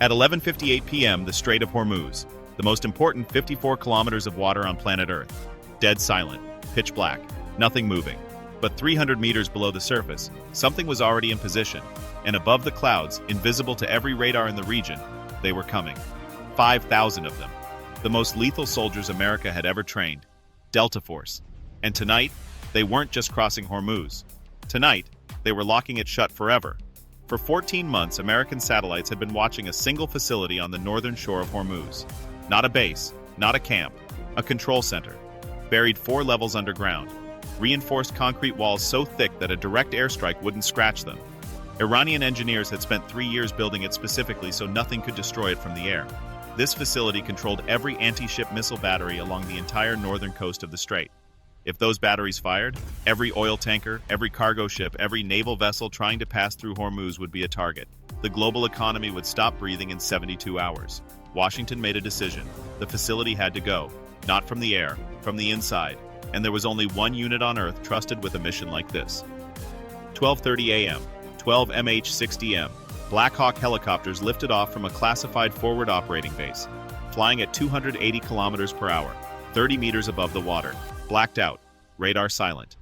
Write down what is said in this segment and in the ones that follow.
At 11:58 p.m., the Strait of Hormuz, the most important 54 kilometers of water on planet Earth. Dead silent, pitch black, nothing moving. But 300 meters below the surface, something was already in position, and above the clouds, invisible to every radar in the region, they were coming. 5,000 of them. The most lethal soldiers America had ever trained. Delta Force. And tonight, they weren't just crossing Hormuz. Tonight, they were locking it shut forever. For 14 months, American satellites had been watching a single facility on the northern shore of Hormuz. Not a base, not a camp, a control center. Buried 4 levels underground. Reinforced concrete walls so thick that a direct airstrike wouldn't scratch them. Iranian engineers had spent 3 years building it specifically so nothing could destroy it from the air. This facility controlled every anti-ship missile battery along the entire northern coast of the strait. If those batteries fired, every oil tanker, every cargo ship, every naval vessel trying to pass through Hormuz would be a target. The global economy would stop breathing in 72 hours. Washington made a decision. The facility had to go. Not from the air, from the inside. And there was only one unit on Earth trusted with a mission like this. 12:30 a.m., 12 MH-60M Black Hawk helicopters lifted off from a classified forward operating base, flying at 280 kilometers per hour, 30 meters above the water. Blacked out, radar silent.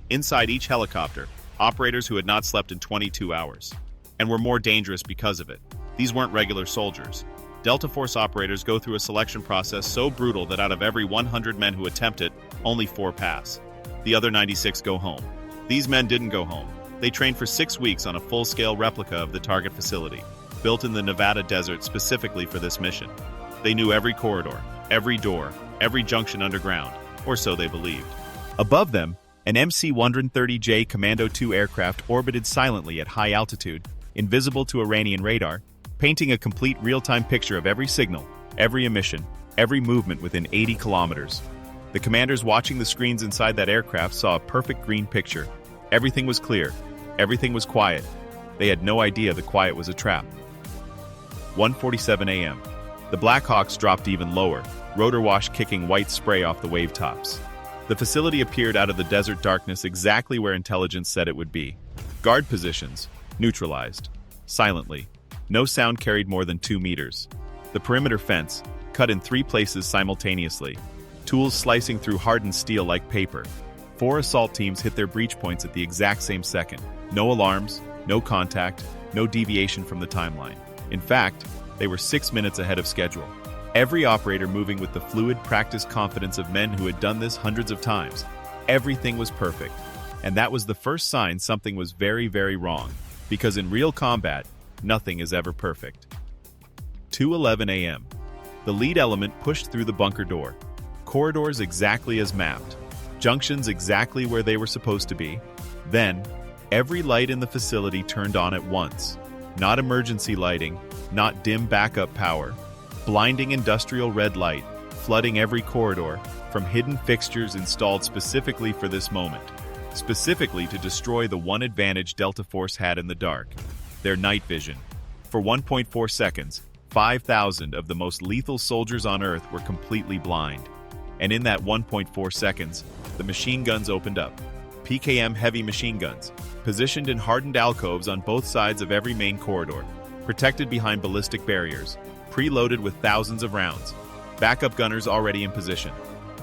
Inside each helicopter, operators who had not slept in 22 hours, and were more dangerous because of it. These weren't regular soldiers. Delta Force operators go through a selection process so brutal that out of every 100 men who attempt it, only 4 pass. The other 96 go home. These men didn't go home. They trained for 6 weeks on a full-scale replica of the target facility, built in the Nevada desert specifically for this mission. They knew every corridor, every door, every junction underground, or so they believed. Above them, an MC-130J Commando 2 aircraft orbited silently at high altitude, invisible to Iranian radar, painting a complete real-time picture of every signal, every emission, every movement within 80 kilometers. The commanders watching the screens inside that aircraft saw a perfect green picture. Everything was clear. Everything was quiet. They had no idea the quiet was a trap. 1:47 a.m. The Black Hawks dropped even lower, rotor wash kicking white spray off the wave tops. The facility appeared out of the desert darkness exactly where intelligence said it would be. Guard positions, neutralized. Silently. No sound carried more than 2 meters. The perimeter fence, cut in 3 places simultaneously. Tools slicing through hardened steel like paper. 4 assault teams hit their breach points at the exact same second. No alarms, no contact, no deviation from the timeline. In fact, they were 6 minutes ahead of schedule. Every operator moving with the fluid, practiced confidence of men who had done this hundreds of times. Everything was perfect. And that was the first sign something was very, very wrong. Because in real combat, nothing is ever perfect. 2:11 a.m. The lead element pushed through the bunker door. Corridors exactly as mapped. Junctions exactly where they were supposed to be. Then, every light in the facility turned on at once. Not emergency lighting, not dim backup power. Blinding industrial red light, flooding every corridor, from hidden fixtures installed specifically for this moment. Specifically to destroy the one advantage Delta Force had in the dark. Their night vision. For 1.4 seconds, 5,000 of the most lethal soldiers on Earth were completely blind. And in that 1.4 seconds, the machine guns opened up. PKM heavy machine guns, positioned in hardened alcoves on both sides of every main corridor, protected behind ballistic barriers, preloaded with thousands of rounds. Backup gunners already in position.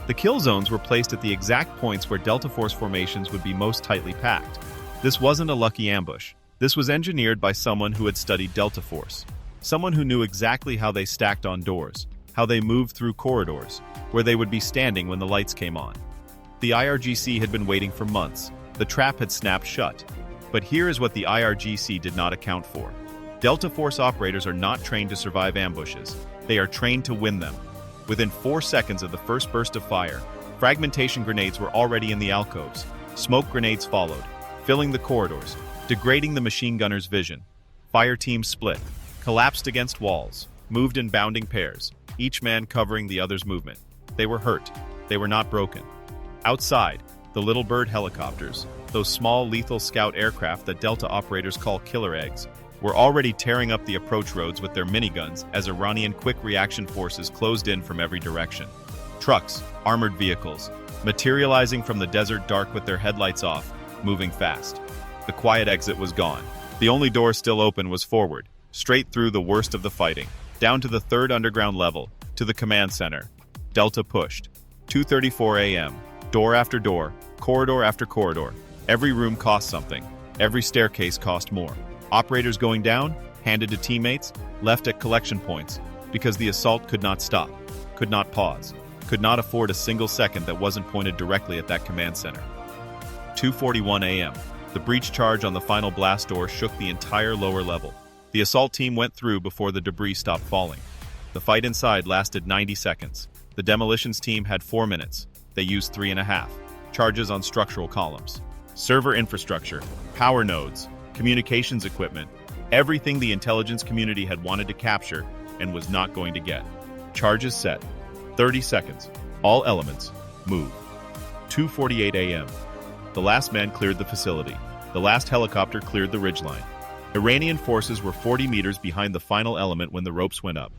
The kill zones were placed at the exact points where Delta Force formations would be most tightly packed. This wasn't a lucky ambush. This was engineered by someone who had studied Delta Force. Someone who knew exactly how they stacked on doors, how they moved through corridors, where they would be standing when the lights came on. The IRGC had been waiting for months. The trap had snapped shut. But here is what the IRGC did not account for. Delta Force operators are not trained to survive ambushes. They are trained to win them. Within 4 seconds of the first burst of fire, fragmentation grenades were already in the alcoves. Smoke grenades followed, filling the corridors, degrading the machine gunner's vision. Fire teams split, collapsed against walls, moved in bounding pairs, each man covering the other's movement. They were hurt. They were not broken. Outside, the Little Bird helicopters, those small lethal scout aircraft that Delta operators call killer eggs, were already tearing up the approach roads with their miniguns as Iranian quick reaction forces closed in from every direction. Trucks, armored vehicles, materializing from the desert dark with their headlights off, moving fast. The quiet exit was gone. The only door still open was forward, straight through the worst of the fighting, down to the 3rd underground level, to the command center. Delta pushed. 2:34 a.m. Door after door, corridor after corridor. Every room cost something. Every staircase cost more. Operators going down, handed to teammates, left at collection points, because the assault could not stop, could not pause, could not afford a single second that wasn't pointed directly at that command center. 2:41 a.m. The breach charge on the final blast door shook the entire lower level. The assault team went through before the debris stopped falling. The fight inside lasted 90 seconds. The demolitions team had 4 minutes. They used 3.5. Charges on structural columns, server infrastructure, power nodes, communications equipment, everything the intelligence community had wanted to capture and was not going to get. Charges set. 30 seconds. All elements. Move. 2:48 a.m. The last man cleared the facility. The last helicopter cleared the ridgeline. Iranian forces were 40 meters behind the final element when the ropes went up.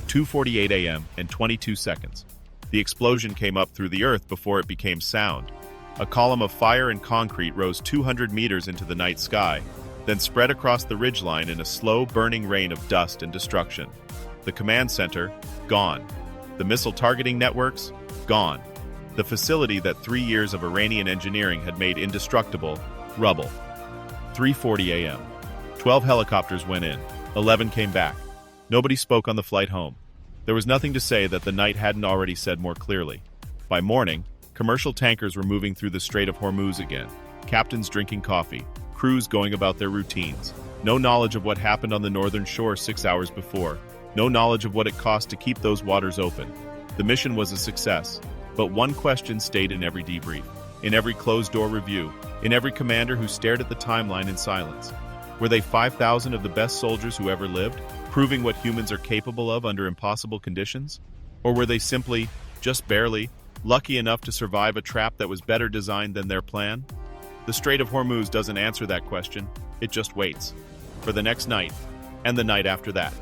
2:48 a.m. and 22 seconds. The explosion came up through the earth before it became sound. A column of fire and concrete rose 200 meters into the night sky, then spread across the ridgeline in a slow, burning rain of dust and destruction. The command center, gone. The missile targeting networks, gone. The facility that 3 years of Iranian engineering had made indestructible, rubble. 3:40 a.m. 12 helicopters went in. 11 came back. Nobody spoke on the flight home. There was nothing to say that the night hadn't already said more clearly. By morning, commercial tankers were moving through the Strait of Hormuz again. Captains drinking coffee. Crews going about their routines. No knowledge of what happened on the northern shore 6 hours before. No knowledge of what it cost to keep those waters open. The mission was a success, but one question stayed in every debrief, in every closed-door review, in every commander who stared at the timeline in silence. Were they 5,000 of the best soldiers who ever lived, proving what humans are capable of under impossible conditions? Or were they simply, just barely, lucky enough to survive a trap that was better designed than their plan? The Strait of Hormuz doesn't answer that question, it just waits. For the next night, and the night after that.